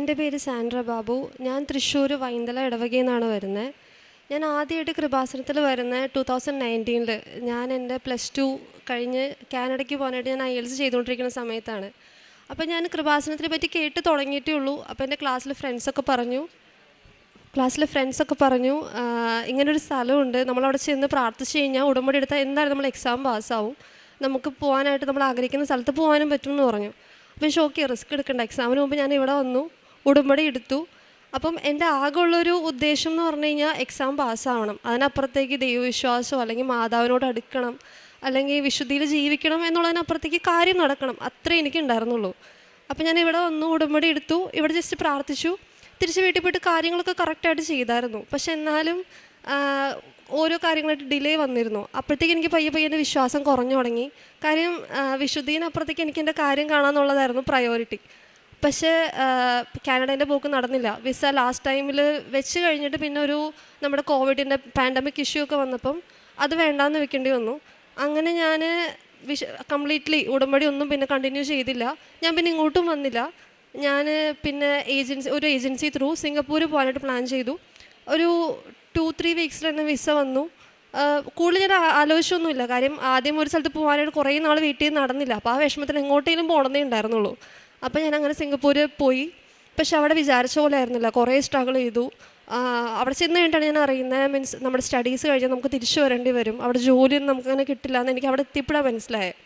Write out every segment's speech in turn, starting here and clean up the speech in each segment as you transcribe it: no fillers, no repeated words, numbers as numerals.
എൻ്റെ പേര് സാൻഡ്ര ബാബു. ഞാൻ തൃശ്ശൂർ വൈന്തല ഇടവകയിൽ നിന്നാണ് വരുന്നത്. ഞാൻ ആദ്യമായിട്ട് കൃപാസനത്തിൽ വരുന്നത് 2019 ഞാൻ എൻ്റെ +2 കഴിഞ്ഞ് കാനഡയ്ക്ക് പോകാനായിട്ട് ഞാൻ IELTS ചെയ്തുകൊണ്ടിരിക്കുന്ന സമയത്താണ്. അപ്പോൾ ഞാൻ കൃപാസനത്തിനെ പറ്റി കേട്ട് തുടങ്ങിയിട്ടേ ഉള്ളൂ. അപ്പോൾ എൻ്റെ ക്ലാസ്സിലെ ഫ്രണ്ട്സൊക്കെ പറഞ്ഞു ഇങ്ങനൊരു സ്ഥലമുണ്ട്, നമ്മളവിടെ ചെന്ന് പ്രാർത്ഥിച്ച് കഴിഞ്ഞാൽ ഉടമ്പടി എടുത്താൽ എന്തായാലും നമ്മൾ എക്സാം പാസ്സാവും, നമുക്ക് പോകാനായിട്ട് നമ്മൾ ആഗ്രഹിക്കുന്ന സ്ഥലത്ത് പോകാനും പറ്റുമെന്ന് പറഞ്ഞു. അപ്പോൾ ഷോക്കി റിസ്ക് എടുക്കണ്ട, എക്സാമിന് മുമ്പ് ഞാൻ ഇവിടെ വന്നു, ഉടമ്പടി എടുത്തു. അപ്പം എൻ്റെ ആകെയുള്ളൊരു ഉദ്ദേശം എന്ന് പറഞ്ഞു കഴിഞ്ഞാൽ എക്സാം പാസ്സാവണം. അതിനപ്പുറത്തേക്ക് ദൈവവിശ്വാസമോ അല്ലെങ്കിൽ മാതാവിനോട് അടുക്കണം അല്ലെങ്കിൽ വിശുദ്ധിയിൽ ജീവിക്കണം എന്നുള്ളതിനപ്പുറത്തേക്ക് കാര്യം നടക്കണം, അത്രേ എനിക്ക് ഉണ്ടായിരുന്നുള്ളൂ. അപ്പോൾ ഞാൻ ഇവിടെ വന്നു, ഉടമ്പടി എടുത്തു, ഇവിടെ ജസ്റ്റ് പ്രാർത്ഥിച്ചു, തിരിച്ച് വീട്ടിൽ പോയിട്ട് കാര്യങ്ങളൊക്കെ കറക്റ്റായിട്ട് ചെയ്തായിരുന്നു. പക്ഷെ എന്നാലും ഓരോ കാര്യങ്ങളായിട്ട് ഡിലേ വന്നിരുന്നു. അപ്പോഴത്തേക്ക് എനിക്ക് പയ്യെ എൻ്റെ വിശ്വാസം കുറഞ്ഞു തുടങ്ങി. കാര്യം വിശുദ്ധീനപ്പുറത്തേക്ക് എനിക്ക് എൻ്റെ കാര്യം കാണാമെന്നുള്ളതായിരുന്നു പ്രയോറിറ്റി. പക്ഷേ കാനഡേൻ്റെ പോക്ക് നടന്നില്ല. വിസ ലാസ്റ്റ് ടൈമിൽ വെച്ച് കഴിഞ്ഞിട്ട് പിന്നെ നമ്മുടെ കോവിഡിൻ്റെ പാൻഡമിക് ഇഷ്യൂ ഒക്കെ വന്നപ്പം അത് വേണ്ടാന്ന് വെക്കേണ്ടി വന്നു. അങ്ങനെ ഞാൻ കംപ്ലീറ്റ്ലി ഉടമ്പടി ഒന്നും പിന്നെ കണ്ടിന്യൂ ചെയ്തില്ല. ഞാൻ പിന്നെ ഇങ്ങോട്ടും വന്നില്ല. ഞാൻ പിന്നെ ഒരു ഏജൻസി ത്രൂ സിംഗപ്പൂർ പോകാനായിട്ട് പ്ലാൻ ചെയ്തു. ഒരു 2-3 വീക്സിൽ തന്നെ വിസ വന്നു. കൂടുതൽ ഞാൻ ആലോചിച്ചൊന്നുമില്ല. കാര്യം ആദ്യം ഒരു സ്ഥലത്ത് പോകാനായിട്ട് കുറേ നാൾ വെയിറ്റ് ചെയ്ത് നടന്നില്ല. അപ്പോൾ ആ വിഷമത്തിന് എങ്ങോട്ടേലും പോകണമെന്നേ ഉണ്ടായിരുന്നുള്ളൂ. അപ്പോൾ ഞാൻ അങ്ങനെ സിംഗപ്പൂർ പോയി. പക്ഷെ അവിടെ വിചാരിച്ച പോലെ ആയിരുന്നില്ല, കുറേ സ്ട്രഗിൾ ചെയ്തു. അവിടെ ചെന്ന് കഴിഞ്ഞിട്ടാണ് ഞാൻ അറിയുന്നത്, മീൻസ് നമ്മുടെ സ്റ്റഡീസ് കഴിഞ്ഞാൽ നമുക്ക് തിരിച്ചു വരേണ്ടി വരും, അവിടെ ജോലിയൊന്നും നമുക്കങ്ങനെ കിട്ടില്ല എന്ന് എനിക്ക് അവിടെ എത്തിയപ്പോഴാണ് മനസ്സിലായത്.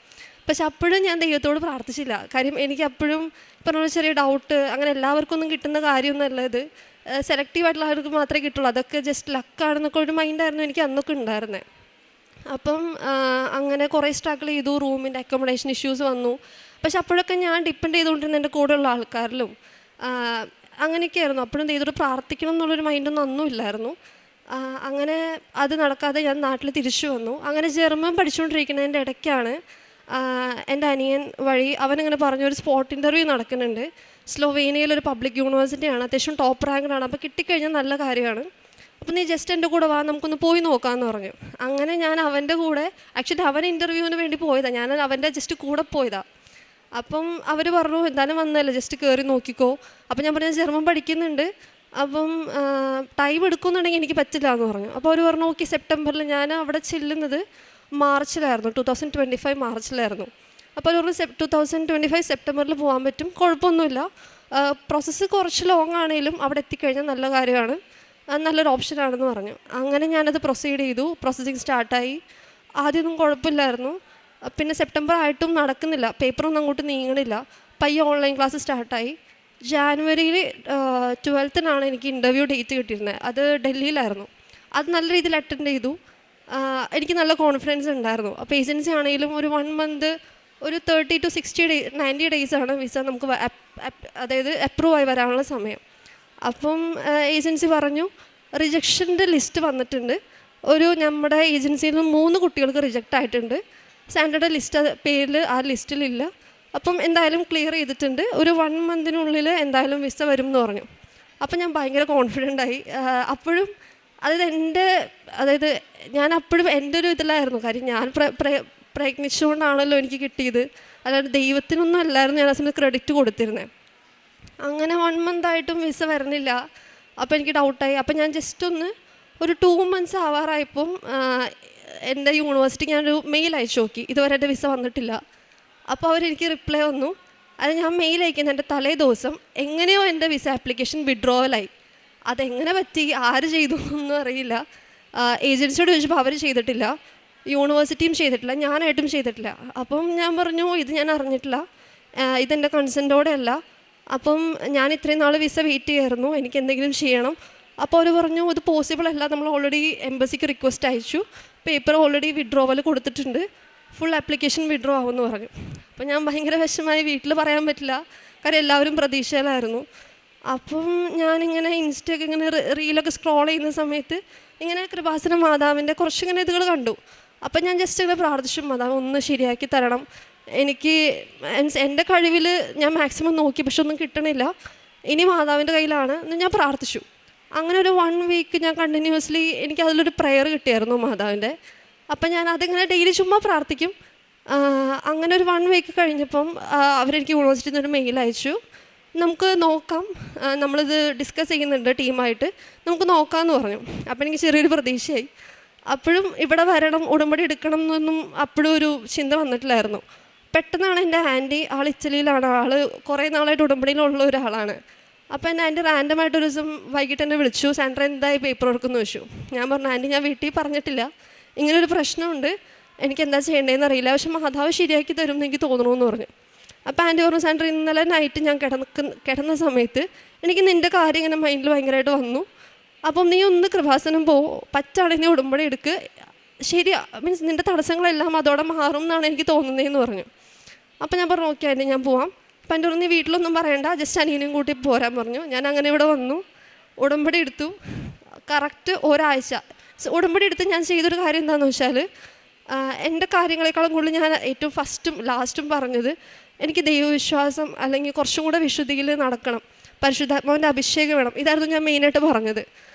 പക്ഷെ അപ്പോഴും ഞാൻ ദൈവത്തോട് പ്രാർത്ഥിച്ചില്ല. കാര്യം എനിക്ക് അപ്പോഴും പറഞ്ഞ ചെറിയ ഡൗട്ട്, അങ്ങനെ എല്ലാവർക്കും ഒന്നും കിട്ടുന്ന കാര്യമൊന്നുമല്ല ഇത്, സെലക്റ്റീവായിട്ടുള്ള ആൾക്ക് മാത്രമേ കിട്ടുള്ളൂ, അതൊക്കെ ജസ്റ്റ് ലക്കാണെന്നൊക്കെ ഒരു മൈൻഡായിരുന്നു എനിക്ക് അന്നൊക്കെ ഉണ്ടായിരുന്നത്. അപ്പം അങ്ങനെ കുറേ സ്ട്രഗിൾ ചെയ്തു, റൂമിൻ്റെ അക്കോമഡേഷൻ ഇഷ്യൂസ് വന്നു. പക്ഷെ അപ്പോഴൊക്കെ ഞാൻ ഡിപ്പെൻഡ് ചെയ്തുകൊണ്ടിരുന്ന എൻ്റെ കൂടെയുള്ള ആൾക്കാരിലും അങ്ങനെയൊക്കെയായിരുന്നു. അപ്പോഴും ദൈവത്തോട് പ്രാർത്ഥിക്കണം എന്നുള്ളൊരു മൈൻഡൊന്നും അന്നും ഇല്ലായിരുന്നു. അങ്ങനെ അത് നടക്കാതെ ഞാൻ നാട്ടിൽ തിരിച്ചു വന്നു. അങ്ങനെ ജർമ്മൻ പഠിച്ചുകൊണ്ടിരിക്കുന്നതിൻ്റെ ഇടയ്ക്കാണ് എൻ്റെ അനിയൻ വഴി അവനിങ്ങനെ പറഞ്ഞൊരു സ്പോട്ട് ഇൻ്റർവ്യൂ നടക്കുന്നുണ്ട്. സ്ലൊവേനിയയിലൊരു പബ്ലിക് യൂണിവേഴ്സിറ്റിയാണ്, അത്യാവശ്യം ടോപ്പ് റാങ്കാണ്, അപ്പോൾ കിട്ടിക്കഴിഞ്ഞാൽ നല്ല കാര്യമാണ്, അപ്പോൾ നീ ജസ്റ്റ് എൻ്റെ കൂടെ വാ, നമുക്കൊന്ന് പോയി നോക്കാമെന്ന് പറഞ്ഞു. അങ്ങനെ ഞാൻ അവൻ്റെ കൂടെ, ആക്ച്വലി അവൻ ഇൻ്റർവ്യൂവിന് വേണ്ടി പോയതാണ്, ഞാൻ അവൻ്റെ ജസ്റ്റ് കൂടെ പോയതാണ്. അപ്പം അവർ പറഞ്ഞു എന്തായാലും വന്നല്ലേ, ജസ്റ്റ് കയറി നോക്കിക്കോ. അപ്പം ഞാൻ പറഞ്ഞു ജർമ്മൻ പഠിക്കുന്നുണ്ട്, അപ്പം ടൈം എടുക്കുന്നുണ്ടെങ്കിൽ എനിക്ക് പറ്റില്ല എന്ന് പറഞ്ഞു. അപ്പോൾ അവർ പറഞ്ഞു ഓക്കെ സെപ്റ്റംബറിൽ. ഞാൻ അവിടെ ചെല്ലുന്നത് മാർച്ചിലായിരുന്നു, 2025 മാർച്ചിലായിരുന്നു. അപ്പോൾ അവർ പറഞ്ഞു 2025 സെപ്റ്റംബറിൽ പോകാൻ പറ്റും, കുഴപ്പമൊന്നുമില്ല, പ്രോസസ്സ് കുറച്ച് ലോങ് ആണെങ്കിലും അവിടെ എത്തിക്കഴിഞ്ഞാൽ നല്ല കാര്യമാണ്, നല്ലൊരു ഓപ്ഷനാണെന്ന് പറഞ്ഞു. അങ്ങനെ ഞാനത് പ്രൊസീഡ് ചെയ്തു, പ്രോസസ്സിങ് സ്റ്റാർട്ടായി. ആദ്യമൊന്നും കുഴപ്പമില്ലായിരുന്നു. പിന്നെ സെപ്റ്റംബർ ആയിട്ടും നടക്കുന്നില്ല, പേപ്പറൊന്നും അങ്ങോട്ട് നീങ്ങണില്ല. പയ്യെ ഓൺലൈൻ ക്ലാസ് സ്റ്റാർട്ടായി. ജാനുവരിയിൽ 12-നാണ് എനിക്ക് ഇൻ്റർവ്യൂ ഡേറ്റ് കിട്ടിയിരുന്നത്. അത് ഡൽഹിയിലായിരുന്നു. അത് നല്ല രീതിയിൽ അറ്റൻഡ് ചെയ്തു. എനിക്ക് നല്ല കോൺഫിഡൻസ് ഉണ്ടായിരുന്നു. അപ്പോൾ ഏജൻസി ആണെങ്കിലും ഒരു 1 മന്ത്, ഒരു 30 to 90 ഡേയ്സാണ് വിസ നമുക്ക് അതായത് അപ്രൂവ് ആയി വരാനുള്ള സമയം. അപ്പം ഏജൻസി പറഞ്ഞു റിജക്ഷൻ്റെ ലിസ്റ്റ് വന്നിട്ടുണ്ട്, നമ്മുടെ ഏജൻസിയിൽ നിന്ന് 3 കുട്ടികൾക്ക് റിജക്റ്റ് ആയിട്ടുണ്ട്, സാൻഡയുടെ ലിസ്റ്റ് പേരിൽ ആ ലിസ്റ്റിലില്ല, അപ്പം എന്തായാലും ക്ലിയർ ചെയ്തിട്ടുണ്ട്, ഒരു 1 മന്തിനുള്ളിൽ എന്തായാലും വിസ വരും എന്ന് പറഞ്ഞു. അപ്പം ഞാൻ ഭയങ്കര കോൺഫിഡൻ്റായി. അപ്പോഴും അതായത് ഞാൻ അപ്പോഴും എൻ്റെ ഒരു ഇതിലായിരുന്നു. കാര്യം ഞാൻ പ്രയത്നിച്ചുകൊണ്ടാണല്ലോ എനിക്ക് കിട്ടിയത്, അല്ലാണ്ട് ദൈവത്തിനൊന്നും അല്ലായിരുന്നു ഞാൻ ആ സമയത്ത് ക്രെഡിറ്റ് കൊടുത്തിരുന്നത്. അങ്ങനെ 1 മന്തായിട്ടും വിസ വരുന്നില്ല. അപ്പോൾ എനിക്ക് ഡൗട്ടായി. അപ്പോൾ ഞാൻ ജസ്റ്റ് ഒരു 2 മന്ത്സ് ആവാറായപ്പം എൻ്റെ യൂണിവേഴ്സിറ്റിക്ക് ഞാനൊരു മെയിൽ അയച്ചു നോക്കി, ഇതുവരെ എൻ്റെ വിസ വന്നിട്ടില്ല. അപ്പോൾ അവരെനിക്ക് റിപ്ലൈ വന്നു. അത് ഞാൻ മെയിൽ അയക്കുന്ന എൻ്റെ തലേ ദിവസം എങ്ങനെയോ എൻ്റെ വിസ ആപ്ലിക്കേഷൻ വിഡ്രോവലായി. അതെങ്ങനെ പറ്റി, ആര് ചെയ്തു ഒന്നും അറിയില്ല. ഏജൻസിയോട് ചോദിച്ചപ്പോൾ അവർ ചെയ്തിട്ടില്ല, യൂണിവേഴ്സിറ്റിയും ചെയ്തിട്ടില്ല, ഞാനായിട്ടും ചെയ്തിട്ടില്ല. അപ്പം ഞാൻ പറഞ്ഞു ഇത് ഞാൻ അറിഞ്ഞിട്ടില്ല, ഇതെൻ്റെ കൺസെൻറ്റോടെ അല്ല. അപ്പം ഞാൻ ഇത്രയും നാൾ വിസ വെയിറ്റ് ചെയ്യായിരുന്നു, എനിക്ക് എന്തെങ്കിലും ചെയ്യണം. അപ്പോൾ അവർ പറഞ്ഞു ഇത് പോസിബിൾ അല്ല, നമ്മൾ ഓൾറെഡി എംബസിക്ക് റിക്വസ്റ്റ് അയച്ചു, പേപ്പർ ഓൾറെഡി വിഡ്രോവൽ കൊടുത്തിട്ടുണ്ട്, ഫുൾ ആപ്ലിക്കേഷൻ വിഡ്രോ ആവുമെന്ന് പറഞ്ഞു. അപ്പോൾ ഞാൻ ഭയങ്കര വിഷമമായി, വീട്ടിൽ പറയാൻ പറ്റില്ല, കാര്യം എല്ലാവരും പ്രതീക്ഷയിലായിരുന്നു. അപ്പം ഞാനിങ്ങനെ ഇൻസ്റ്റയൊക്കെ ഇങ്ങനെ റീലൊക്കെ സ്ക്രോൾ ചെയ്യുന്ന സമയത്ത് ഇങ്ങനെ കൃപാസന മാതാവിൻ്റെ കുറച്ചിങ്ങനെ ഇതുകൾ കണ്ടു. അപ്പം ഞാൻ ജസ്റ്റ് ഇങ്ങനെ പ്രാർത്ഥിച്ചു, മാതാവ് ഒന്ന് ശരിയാക്കി തരണം, എനിക്ക് എൻ്റെ കഴിവിൽ ഞാൻ മാക്സിമം നോക്കി, പക്ഷെ ഒന്നും കിട്ടണില്ല, ഇനി മാതാവിൻ്റെ കയ്യിലാണ് എന്ന് ഞാൻ പ്രാർത്ഥിച്ചു. അങ്ങനെ ഒരു 1 വീക്ക് ഞാൻ കണ്ടിന്യൂസ്ലി എനിക്ക് അതിലൊരു പ്രെയർ കിട്ടിയായിരുന്നു മാതാവിൻ്റെ. അപ്പം ഞാൻ അതിങ്ങനെ ഡെയിലി ചുമ്മാ പ്രാർത്ഥിക്കും. അങ്ങനെ ഒരു 1 വീക്ക് കഴിഞ്ഞപ്പം അവരെനിക്ക് യൂണിവേഴ്സിറ്റിയിൽ നിന്നൊരു മെയിൽ അയച്ചു, നമുക്ക് നോക്കാം, നമ്മളിത് ഡിസ്കസ് ചെയ്യുന്നുണ്ട് ടീമായിട്ട്, നമുക്ക് നോക്കാമെന്ന് പറഞ്ഞു. അപ്പോൾ എനിക്ക് ചെറിയൊരു പ്രതീക്ഷയായി. അപ്പോഴും ഇവിടെ വരണം, ഉടമ്പടി എടുക്കണം എന്നൊന്നും അപ്പോഴും ഒരു ചിന്ത വന്നിട്ടില്ലായിരുന്നു. പെട്ടെന്നാണ് എൻ്റെ ആൻറ്റി, ആൾ ഇറ്റലിയിലാണ്, ആൾ കുറേ നാളായിട്ട് ഉടമ്പടിയിലുള്ള ഒരാളാണ്. അപ്പോൾ എൻ്റെ ആൻറ്റി റാൻഡമായിട്ടൊരു ദിവസം വൈകിട്ട് എന്നെ വിളിച്ചു, സാൻഡ്ര എന്തായി പേപ്പർ വർക്കെന്ന് ചോദിച്ചു. ഞാൻ പറഞ്ഞു, ആൻറ്റി ഞാൻ വീട്ടിൽ പറഞ്ഞിട്ടില്ല, ഇങ്ങനൊരു പ്രശ്നമുണ്ട്, എനിക്ക് എന്താ ചെയ്യേണ്ടതെന്ന് അറിയില്ല, പക്ഷെ മാതാവ് ശരിയാക്കി തരും എന്ന് എനിക്ക് തോന്നണമെന്ന് പറഞ്ഞു. അപ്പോൾ ആൻറ്റി പറഞ്ഞു, സാൻഡ്ര ഇന്നലെ നൈറ്റ് ഞാൻ കിടന്ന സമയത്ത് എനിക്ക് നിൻ്റെ കാര്യം ഇങ്ങനെ മൈൻഡിൽ ഭയങ്കരമായിട്ട് വന്നു, അപ്പം നീ ഒന്ന് കൃപാസനം പറ്റാണെങ്കിൽ നീ ഉടമ്പടി എടുക്ക്, ശരിയാ, മീൻസ് നിൻ്റെ തടസ്സങ്ങളെല്ലാം അതോടെ മാറും എന്നാണ് എനിക്ക് തോന്നുന്നതെന്ന് പറഞ്ഞു. അപ്പോൾ ഞാൻ പറഞ്ഞു, ഓക്കെ ആൻറ്റി ഞാൻ പോവാം. അപ്പം എൻ്റെ പറഞ്ഞു, നീ വീട്ടിലൊന്നും പറയണ്ട, ജസ്റ്റ് അനിയനും കൂട്ടി പോരാൻ പറഞ്ഞു. ഞാൻ അങ്ങനെ ഇവിടെ വന്നു, ഉടമ്പടി എടുത്തു. കറക്റ്റ് ഒരാഴ്ച ഉടമ്പടി എടുത്ത് ഞാൻ ചെയ്തൊരു കാര്യം എന്താണെന്ന് വെച്ചാൽ, എൻ്റെ കാര്യങ്ങളെക്കാളും കൂടുതൽ ഞാൻ ഏറ്റവും ഫസ്റ്റും ലാസ്റ്റും പറഞ്ഞത് എനിക്ക് ദൈവവിശ്വാസം അല്ലെങ്കിൽ കുറച്ചും കൂടെ വിശുദ്ധിയിൽ നടക്കണം, പരിശുദ്ധാത്മാവിൻ്റെ അഭിഷേകം വേണം, ഇതായിരുന്നു ഞാൻ മെയിനായിട്ട് പറഞ്ഞത്.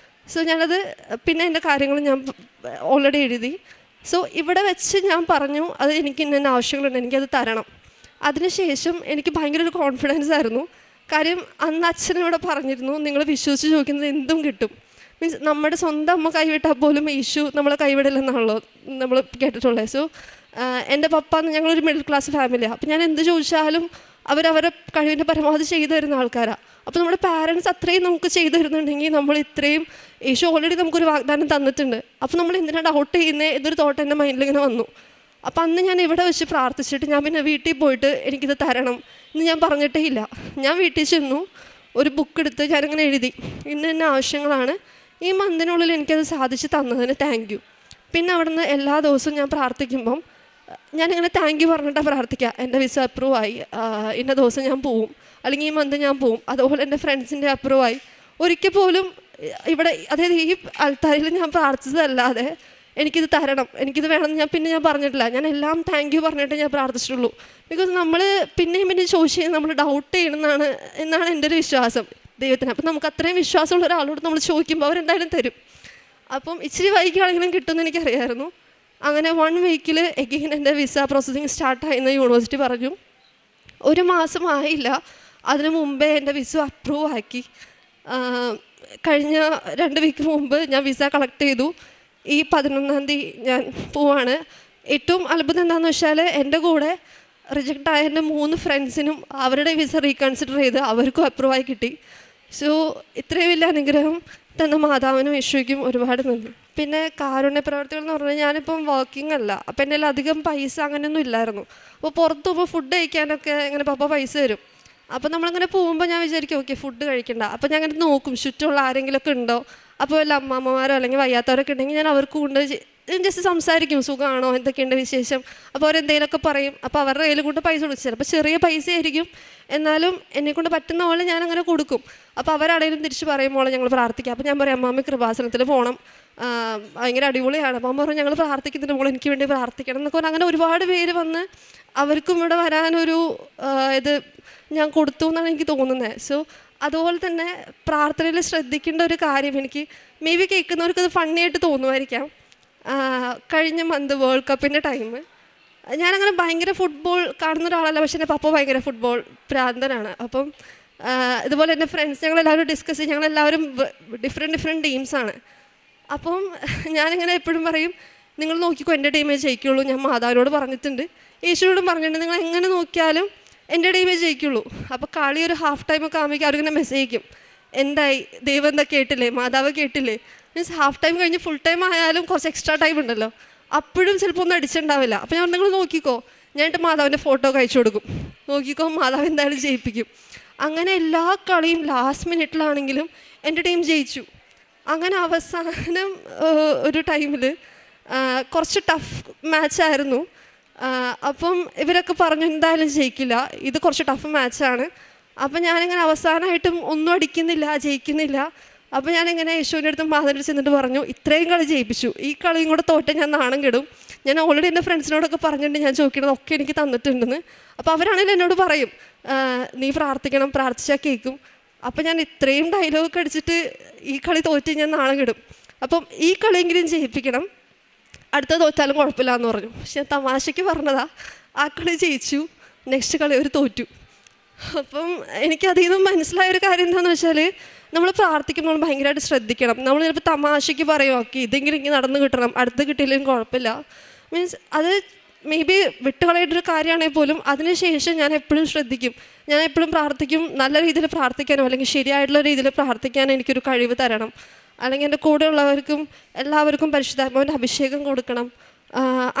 സോ ഞാനത് പിന്നെ എൻ്റെ കാര്യങ്ങൾ ഞാൻ ഓൾറെഡി എഴുതി. സോ ഇവിടെ വെച്ച് ഞാൻ പറഞ്ഞു, അത് എനിക്ക് ഇന്ന ആവശ്യങ്ങളുണ്ട്, എനിക്കത് തരണം. അതിനുശേഷം എനിക്ക് ഭയങ്കര ഒരു കോൺഫിഡൻസ് ആയിരുന്നു. കാര്യം അന്ന് അച്ഛനിവിടെ പറഞ്ഞിരുന്നു, നിങ്ങൾ വിശ്വസിച്ച് ചോദിക്കുന്നത് എന്തും കിട്ടും. മീൻസ് നമ്മുടെ സ്വന്തം അമ്മ കൈവിട്ടാൽ പോലും യേശു നമ്മളെ കൈവിടില്ലെന്നാണല്ലോ നമ്മൾ കേട്ടിട്ടുള്ളത്. സോ എൻ്റെ പപ്പ ഞങ്ങളൊരു മിഡിൽ ക്ലാസ് ഫാമിലിയാണ്. അപ്പോൾ ഞാൻ എന്ത് ചോദിച്ചാലും അവരവരുടെ കഴിവിൻ്റെ പരമാവധി ചെയ്തു തരുന്ന ആൾക്കാരാണ്. അപ്പോൾ നമ്മുടെ പാരൻസ് അത്രയും നമുക്ക് ചെയ്തു തരുന്നുണ്ടെങ്കിൽ നമ്മൾ ഇത്രയും യേശു ഓൾറെഡി നമുക്കൊരു വാഗ്ദാനം തന്നിട്ടുണ്ട്. അപ്പോൾ നമ്മൾ എന്തിനാണ് ഡൗട്ട് ചെയ്യുന്നത് എന്നൊരു തോട്ട് എൻ്റെ മൈൻഡിലിങ്ങനെ വന്നു. അപ്പോൾ അന്ന് ഞാൻ ഇവിടെ വെച്ച് പ്രാർത്ഥിച്ചിട്ട് ഞാൻ പിന്നെ വീട്ടിൽ പോയിട്ട് എനിക്കിത് തരണം എന്ന് ഞാൻ പറഞ്ഞിട്ടേ ഇല്ല. ഞാൻ വീട്ടിൽ ചെന്നു, ഒരു ബുക്ക് എടുത്ത് ഞാനിങ്ങനെ എഴുതി, ഇന്ന ആവശ്യങ്ങളാണ്, ഈ മന്തിനുള്ളിൽ എനിക്കത് സാധിച്ച് തന്നതിന് താങ്ക് യു. പിന്നെ അവിടെ നിന്ന് എല്ലാ ദിവസവും ഞാൻ പ്രാർത്ഥിക്കുമ്പം ഞാനിങ്ങനെ താങ്ക് യു പറഞ്ഞിട്ടാണ് പ്രാർത്ഥിക്കുക. എൻ്റെ വിസ അപ്രൂവ് ആയി, ഇന്ന ദിവസം ഞാൻ പോവും, അല്ലെങ്കിൽ ഈ മന്ത് ഞാൻ പോവും. അതുപോലെ എൻ്റെ ഫ്രണ്ട്സിൻ്റെ അപ്രൂവ് ആയി. ഒരിക്കൽ പോലും ഇവിടെ, അതായത് ഈ ആൾക്കാരിൽ ഞാൻ പ്രാർത്ഥിച്ചതല്ലാതെ എനിക്കിത് തരണം, എനിക്കിത് വേണമെന്ന് ഞാൻ പറഞ്ഞിട്ടില്ല. ഞാൻ എല്ലാം താങ്ക് യു പറഞ്ഞിട്ട് ഞാൻ പ്രാർത്ഥിച്ചിട്ടുള്ളൂ. ബിക്കോസ് നമ്മൾ പിന്നെയും ചോദിച്ചു നമ്മൾ ഡൗട്ട് ചെയ്യണമെന്നാണ് എന്നാണ് എൻ്റെ ഒരു വിശ്വാസം ദൈവത്തിന്. അപ്പം നമുക്ക് അത്രയും വിശ്വാസമുള്ള ഒരാളോട് നമ്മൾ ചോദിക്കുമ്പോൾ അവരെന്തായാലും തരും. അപ്പം ഇച്ചിരി വൈകിയാണെങ്കിലും കിട്ടുമെന്ന് എനിക്കറിയാമായിരുന്നു. അങ്ങനെ 1 വീക്കിൽ എഗെയിൻ എൻ്റെ വിസ പ്രോസസ്സിങ് സ്റ്റാർട്ടായെന്ന് യൂണിവേഴ്സിറ്റി പറഞ്ഞു. 1 മാസം ആയില്ല, അതിനു മുമ്പേ എൻ്റെ വിസ അപ്രൂവ് ആക്കി. കഴിഞ്ഞ 2 വീക്ക് മുമ്പ് ഞാൻ വിസ കളക്ട് ചെയ്തു. ഈ 11-ാം തീയതി ഞാൻ പോവാണ്. ഏറ്റവും അത്ഭുതം എന്താണെന്ന് വെച്ചാൽ എൻ്റെ കൂടെ റിജക്റ്റ് ആയ എൻ്റെ 3 ഫ്രണ്ട്സിനും അവരുടെ വിസ റീകൺസിഡർ ചെയ്ത് അവർക്കും അപ്രൂവായി കിട്ടി. സോ ഇത്രയും വലിയ അനുഗ്രഹം തന്ന മാതാവിനും യേശുവിനും ഒരുപാട് നന്ദി. പിന്നെ കാരുണ്യ പ്രവർത്തികൾ എന്ന് പറഞ്ഞാൽ ഞാനിപ്പം വർക്കിംഗ് അല്ല, അപ്പം എൻ്റെ അധികം പൈസ അങ്ങനെയൊന്നും ഇല്ലായിരുന്നു. അപ്പോൾ പുറത്ത് പോകുമ്പോൾ ഫുഡ് കഴിക്കാനൊക്കെ ഇങ്ങനെ പപ്പ പൈസ തരും. അപ്പോൾ നമ്മളിങ്ങനെ പോകുമ്പോൾ ഞാൻ വിചാരിക്കും ഓക്കെ ഫുഡ് കഴിക്കണ്ട. അപ്പോൾ ഞാൻ അങ്ങനെ നോക്കും ചുറ്റുമുള്ള ആരെങ്കിലുമൊക്കെ ഉണ്ടോ. അപ്പോൾ വല്ല അമ്മമാരോ അല്ലെങ്കിൽ വയ്യാത്തവരൊക്കെ ഉണ്ടെങ്കിൽ ഞാൻ അവർക്ക് കൊണ്ട് ജസ്റ്റ് സംസാരിക്കും, സുഖമാണോ, എന്തൊക്കെയുണ്ട് വിശേഷം. അപ്പോൾ അവരെന്തെങ്കിലുമൊക്കെ പറയും. അപ്പോൾ അവരുടെ കയ്യിൽ കൊണ്ട് പൈസ കൊടുക്കും. ചിലപ്പോൾ ചെറിയ പൈസ ആയിരിക്കും, എന്നാലും എന്നെക്കൊണ്ട് പറ്റുന്ന പോലെ ഞാനങ്ങനെ കൊടുക്കും. അപ്പോൾ അവരാണെങ്കിലും തിരിച്ച് പറയുമ്പോൾ ഞങ്ങൾ പ്രാർത്ഥിക്കാം. അപ്പോൾ ഞാൻ പറയും അമ്മാമ്മ കൃപാസനത്തിൽ പോകണം, ഭയങ്കര അടിപൊളിയാണ്. അപ്പോൾ അമ്മ പറഞ്ഞു ഞങ്ങൾ പ്രാർത്ഥിക്കുന്നതിന് മോൾ എനിക്ക് വേണ്ടി പ്രാർത്ഥിക്കണം എന്നൊക്കെ പറഞ്ഞാൽ അങ്ങനെ ഒരുപാട് പേര് വന്ന് അവർക്കും ഇവിടെ വരാനൊരു ഇത് ഞാൻ കൊടുത്തു എന്നാണ് എനിക്ക് തോന്നുന്നത്. സോ അതുപോലെ തന്നെ പ്രാർത്ഥനയിൽ ശ്രദ്ധിക്കേണ്ട ഒരു കാര്യം, എനിക്ക് മേ ബി കേൾക്കുന്നവർക്കത് ഫണ്ണിയായിട്ട് തോന്നുമായിരിക്കാം. കഴിഞ്ഞ മന്ത് വേൾഡ് കപ്പിൻ്റെ ടൈം ഞാനങ്ങനെ ഭയങ്കര ഫുട്ബോൾ കാണുന്ന ഒരാളല്ല, പക്ഷേ എൻ്റെ പപ്പ ഭയങ്കര ഫുട്ബോൾ ഭ്രാന്തനാണ്. അപ്പം ഇതുപോലെ എൻ്റെ ഫ്രണ്ട്സ് ഞങ്ങളെല്ലാവരും ഡിസ്കസ് ചെയ്യും, ഞങ്ങളെല്ലാവരും ഡിഫറെൻറ്റ് ടീംസാണ്. അപ്പം ഞാനിങ്ങനെ എപ്പോഴും പറയും നിങ്ങൾ നോക്കിക്കോ എൻ്റെ ടീമേ ജയിക്കുള്ളൂ. ഞാൻ മാതാവിനോട് പറഞ്ഞിട്ടുണ്ട്, യേശുവിനോടും പറഞ്ഞിട്ടുണ്ട്, നിങ്ങൾ എങ്ങനെ നോക്കിയാലും എൻ്റെ ടീമേ ജയിക്കുള്ളൂ. അപ്പോൾ കളി ഒരു ഹാഫ് ടൈമൊക്കെ ആകുമ്പോഴേക്കും അവരിങ്ങനെ മെസ്സേജ് അയക്കും, എന്തായി ദൈവം എന്താ കേട്ടില്ലേ, മാതാവ് കേട്ടില്ലേ. മീൻസ് ഹാഫ് ടൈം കഴിഞ്ഞ് ഫുൾ ടൈം ആയാലും കുറച്ച് എക്സ്ട്രാ ടൈം ഉണ്ടല്ലോ, അപ്പോഴും ചിലപ്പോൾ ഒന്നും അടിച്ചിട്ടുണ്ടാവില്ല. അപ്പോൾ ഞാൻ നിങ്ങൾ നോക്കിക്കോ, ഞാനിട്ട് മാതാവിൻ്റെ ഫോട്ടോ ഒക്കെ അയച്ചു കൊടുക്കും, നോക്കിക്കോ മാതാവ് എന്തായാലും ജയിപ്പിക്കും. അങ്ങനെ എല്ലാ കളിയും ലാസ്റ്റ് മിനിറ്റിലാണെങ്കിലും എൻ്റെ ടീം ജയിച്ചു. അങ്ങനെ അവസാനം ഒരു ടൈമിൽ കുറച്ച് ടഫ് മാച്ചായിരുന്നു. അപ്പം ഇവരൊക്കെ പറഞ്ഞു എന്തായാലും ജയിക്കില്ല, ഇത് കുറച്ച് ടഫ് മാച്ചാണ്. അപ്പം ഞാനിങ്ങനെ അവസാനമായിട്ടും ഒന്നും അടിക്കുന്നില്ല, ജയിക്കുന്നില്ല. അപ്പോൾ ഞാനിങ്ങനെ യേശുവിൻ്റെ അടുത്തും മാതാവിൻ്റെ ചെന്നിട്ട് പറഞ്ഞു ഇത്രയും കളി ജയിപ്പിച്ചു, ഈ കളിയും കൂടെ തോറ്റ ഞാൻ നാണം കെടും. ഞാൻ ഓൾറെഡി എൻ്റെ ഫ്രണ്ട്സിനോടൊക്കെ പറഞ്ഞിട്ടുണ്ട് ഞാൻ ചോദിക്കണത് ഒക്കെ എനിക്ക് തന്നിട്ടുണ്ടെന്ന്. അപ്പോൾ അവരാണെങ്കിലും എന്നോട് പറയും നീ പ്രാർത്ഥിക്കണം, പ്രാർത്ഥിച്ചാൽ കേൾക്കും. അപ്പം ഞാൻ ഇത്രയും ഡയലോഗൊക്കെ അടിച്ചിട്ട് ഈ കളി തോറ്റ് ഞാൻ നാണം കെടും, അപ്പം ഈ കളിയെങ്കിലും ജയിപ്പിക്കണം, അടുത്ത തോറ്റാലും കുഴപ്പമില്ല എന്ന് പറഞ്ഞു. പക്ഷെ ഞാൻ തമാശയ്ക്ക് പറഞ്ഞതാ. ആ കളി ജയിച്ചു, നെക്സ്റ്റ് കളി അവർ തോറ്റു. അപ്പം എനിക്കതിൽ നിന്നും മനസ്സിലായൊരു കാര്യം എന്താണെന്ന് വെച്ചാൽ, നമ്മൾ പ്രാർത്ഥിക്കുമ്പോൾ ഭയങ്കരമായിട്ട് ശ്രദ്ധിക്കണം. നമ്മൾ ചിലപ്പോൾ തമാശയ്ക്ക് പറയും, ഓക്കെ ഇതെങ്കിലും ഇങ്ങനെ നടന്നു കിട്ടണം, അടുത്ത് കിട്ടിയില്ലെങ്കിൽ കുഴപ്പമില്ല. മീൻസ് അത് മേ ബി വിട്ടുകളയായിട്ടൊരു കാര്യമാണെങ്കിൽ പോലും അതിനുശേഷം ഞാൻ എപ്പോഴും ശ്രദ്ധിക്കും. ഞാൻ എപ്പോഴും പ്രാർത്ഥിക്കും, നല്ല രീതിയിൽ പ്രാർത്ഥിക്കാനോ അല്ലെങ്കിൽ ശരിയായിട്ടുള്ള രീതിയിൽ പ്രാർത്ഥിക്കാനോ എനിക്കൊരു കഴിവ് തരണം. അല്ലെങ്കിൽ എൻ്റെ കൂടെയുള്ളവർക്കും എല്ലാവർക്കും പരിശുദ്ധാത്മാവിൻ്റെ അഭിഷേകം കൊടുക്കണം.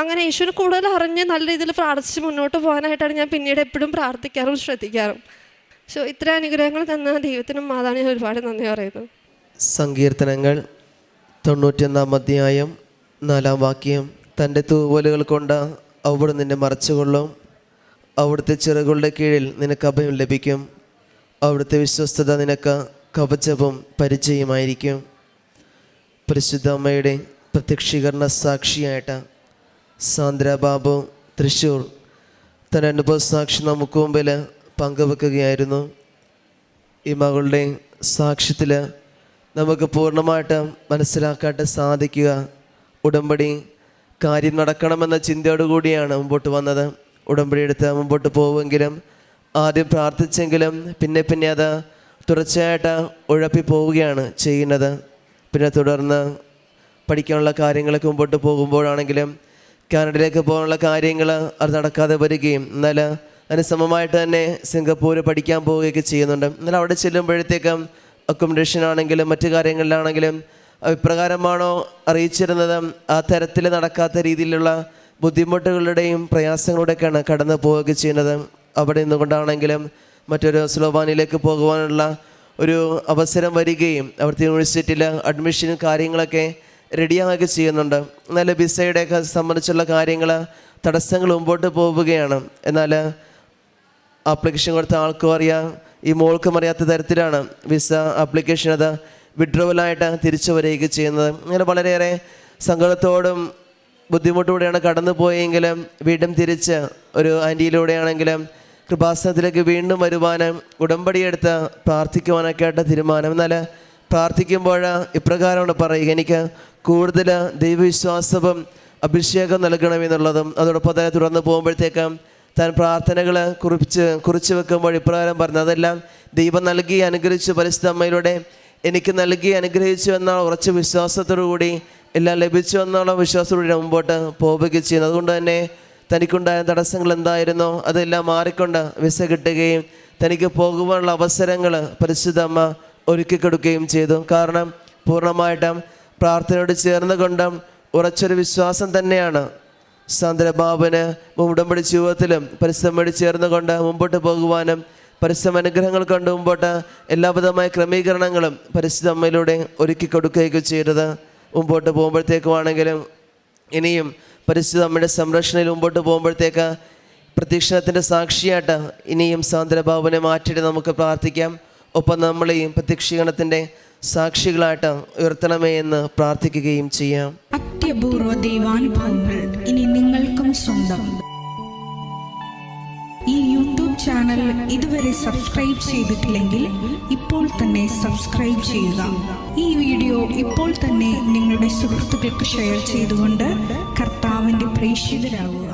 അങ്ങനെ യേശുവിനെ കൂടുതൽ അറിഞ്ഞ് നല്ല രീതിയിൽ പ്രാർത്ഥിച്ച് മുന്നോട്ട് പോകാനായിട്ടാണ് ഞാൻ പിന്നീട് എപ്പോഴും പ്രാർത്ഥിക്കാറും ശ്രദ്ധിക്കാറും. സോ ഇത്ര അനുഗ്രഹങ്ങൾ തന്ന ദൈവത്തിനും മാതാവിനും ഞാൻ ഒരുപാട് നന്ദി പറയുന്നു. സങ്കീർത്തനങ്ങൾ 91 അധ്യായം 4 വാക്യം. തൻ്റെ തൂവലുകൾ കൊണ്ട് അവിടെ നിന്നെ മറച്ചുകൊള്ളും, അവിടുത്തെ ചിറകുകളുടെ കീഴിൽ നിനക്ക് അഭയം ലഭിക്കും, അവിടുത്തെ വിശ്വസ്തത നിനക്ക് കവചവും പരിചയമായിരിക്കും. പരിശുദ്ധ അമ്മയുടെ പ്രത്യക്ഷീകരണ സാക്ഷിയായിട്ട് സാന്ദ്ര ബാബു തൃശ്ശൂർ തൻ്റെ അനുഭവ സാക്ഷി നമുക്ക് മുമ്പിൽ പങ്കുവെക്കുകയായിരുന്നു. ഈ മകളുടെ സാക്ഷ്യത്തിൽ നമുക്ക് പൂർണ്ണമായിട്ട് മനസ്സിലാക്കാനായിട്ട് സാധിക്കുക, ഉടമ്പടി കാര്യം നടക്കണമെന്ന ചിന്തയോടുകൂടിയാണ് മുമ്പോട്ട് വന്നത്. ഉടമ്പടി എടുത്ത് മുമ്പോട്ട് പോവുമെങ്കിലും ആദ്യം പ്രാർത്ഥിച്ചെങ്കിലും പിന്നെ അത് തുടർച്ചയായിട്ട് ഉഴപ്പി പോവുകയാണ് ചെയ്യുന്നത്. പിന്നെ തുടർന്ന് പഠിക്കാനുള്ള കാര്യങ്ങളൊക്കെ മുമ്പോട്ട് പോകുമ്പോഴാണെങ്കിലും കാനഡയിലേക്ക് പോകാനുള്ള കാര്യങ്ങൾ അത് നടക്കാതെ വരികയും എന്നാൽ അതിന് സമമായിട്ട് തന്നെ സിംഗപ്പൂർ പഠിക്കാൻ പോവുകയൊക്കെ ചെയ്യുന്നുണ്ട്. എന്നാൽ അവിടെ ചെല്ലുമ്പോഴത്തേക്കും അക്കോമഡേഷൻ ആണെങ്കിലും മറ്റു കാര്യങ്ങളിലാണെങ്കിലും ഇപ്രകാരമാണോ അറിയിച്ചിരുന്നത്, ആ തരത്തിൽ നടക്കാത്ത രീതിയിലുള്ള ബുദ്ധിമുട്ടുകളുടെയും പ്രയാസങ്ങളുടെയൊക്കെയാണ് കടന്നു പോവുകയൊക്കെ ചെയ്യുന്നത്. അവിടെ നിന്നുകൊണ്ടാണെങ്കിലും മറ്റൊരു സ്ലോവാനിലേക്ക് പോകുവാനുള്ള ഒരു അവസരം വരികയും അവിടുത്തെ യൂണിവേഴ്സിറ്റിയിൽ അഡ്മിഷനും കാര്യങ്ങളൊക്കെ റെഡിയാകുകയൊക്കെ ചെയ്യുന്നുണ്ട്. എന്നാൽ വിസയുടെയൊക്കെ സംബന്ധിച്ചുള്ള കാര്യങ്ങൾ തടസ്സങ്ങൾ മുമ്പോട്ട് പോവുകയാണ്. എന്നാൽ ആപ്ലിക്കേഷൻ കൊടുത്ത ആൾക്കും അറിയാം, ഈ മോൾക്കും അറിയാത്ത തരത്തിലാണ് വിസ ആപ്ലിക്കേഷൻ അത് വിഡ്രോവലായിട്ട് തിരിച്ചു വരികയൊക്കെ ചെയ്യുന്നത്. അങ്ങനെ വളരെയേറെ സങ്കടത്തോടും ബുദ്ധിമുട്ടോടെയാണ് കടന്നു പോയെങ്കിലും വീണ്ടും തിരിച്ച് ഒരു ആൻറ്റിയിലൂടെയാണെങ്കിലും കൃപാസനത്തിലേക്ക് വീണ്ടും വരുവാനും ഉടമ്പടിയെടുത്ത് പ്രാർത്ഥിക്കുവാനൊക്കെ ആയിട്ട് തീരുമാനം. എന്നാൽ പ്രാർത്ഥിക്കുമ്പോൾ ഇപ്രകാരമാണ് പറയുക, എനിക്ക് കൂടുതൽ ദൈവവിശ്വാസവും അഭിഷേകം നൽകണമെന്നുള്ളതും. അതോടൊപ്പം തന്നെ തുടർന്ന് പോകുമ്പോഴത്തേക്കും താൻ പ്രാർത്ഥനകൾ കുറിച്ച് വെക്കുമ്പോൾ ഇപ്രകാരം പറഞ്ഞു, അതെല്ലാം ദൈവം നൽകി അനുഗ്രഹിച്ചു, പരിശുദ്ധ അമ്മയിലൂടെ എനിക്ക് നൽകി അനുഗ്രഹിച്ചു എന്നുള്ള ഉറച്ച വിശ്വാസത്തോടു കൂടി എല്ലാം ലഭിച്ചു എന്നുള്ള വിശ്വാസത്തോടെ മുമ്പോട്ട് പോവുകയും ചെയ്യുന്നു. അതുകൊണ്ട് തന്നെ തനിക്കുണ്ടായ തടസ്സങ്ങൾ എന്തായിരുന്നോ അതെല്ലാം മാറിക്കൊണ്ട് വിസ കിട്ടുകയും തനിക്ക് പോകുവാനുള്ള അവസരങ്ങൾ പരിശുദ്ധ അമ്മ ഒരുക്കി കൊടുക്കുകയും ചെയ്തു. കാരണം പൂർണ്ണമായിട്ടും പ്രാർത്ഥനയോട് ചേർന്നുകൊണ്ടും ഉറച്ചൊരു വിശ്വാസം തന്നെയാണ് സാന്ദ്രബാബുവിന് ഉടമ്പടി ജീവിതത്തിലും പരിശ്രമയോട് ചേർന്നുകൊണ്ട് മുമ്പോട്ട് പോകുവാനും പരിശ്രമ അനുഗ്രഹങ്ങൾ കൊണ്ട് മുമ്പോട്ട് എല്ലാവിധമായ ക്രമീകരണങ്ങളും പരിശുദ്ധ അമ്മയിലൂടെ ഒരുക്കി കൊടുക്കുകയൊക്കെ ചെയ്തത്. മുമ്പോട്ട് പോകുമ്പോഴത്തേക്കുമാണെങ്കിലും ഇനിയും പരിശുദ്ധ അമ്മയുടെ സംരക്ഷണയിൽ മുമ്പോട്ട് പോകുമ്പോഴത്തേക്ക് പ്രത്യക്ഷണത്തിൻ്റെ സാക്ഷിയായിട്ട് ഇനിയും സാന്ദ്രബാബുവിനെ മാറ്റിയിട്ട് നമുക്ക് പ്രാർത്ഥിക്കാം. ഒപ്പം നമ്മളെയും പ്രത്യക്ഷീകരണത്തിൻ്റെ സാക്ഷികളായിട്ട് ഉയർത്തണമേ എന്ന് പ്രാർത്ഥിക്കുകയും ചെയ്യാം. അത്യപൂർവ ദൈവാനുഭവങ്ങൾ ഇനി നിങ്ങൾക്കും സ്വന്തം. ഈ യൂട്യൂബ് ചാനൽ ഇതുവരെ സബ്സ്ക്രൈബ് ചെയ്തിട്ടില്ലെങ്കിൽ ഇപ്പോൾ തന്നെ സബ്സ്ക്രൈബ് ചെയ്യുക. ഈ വീഡിയോ ഇപ്പോൾ തന്നെ നിങ്ങളുടെ സുഹൃത്തുക്കൾക്ക് ഷെയർ ചെയ്തുകൊണ്ട് കർത്താവിൻ്റെ പ്രേക്ഷിതരാകുക.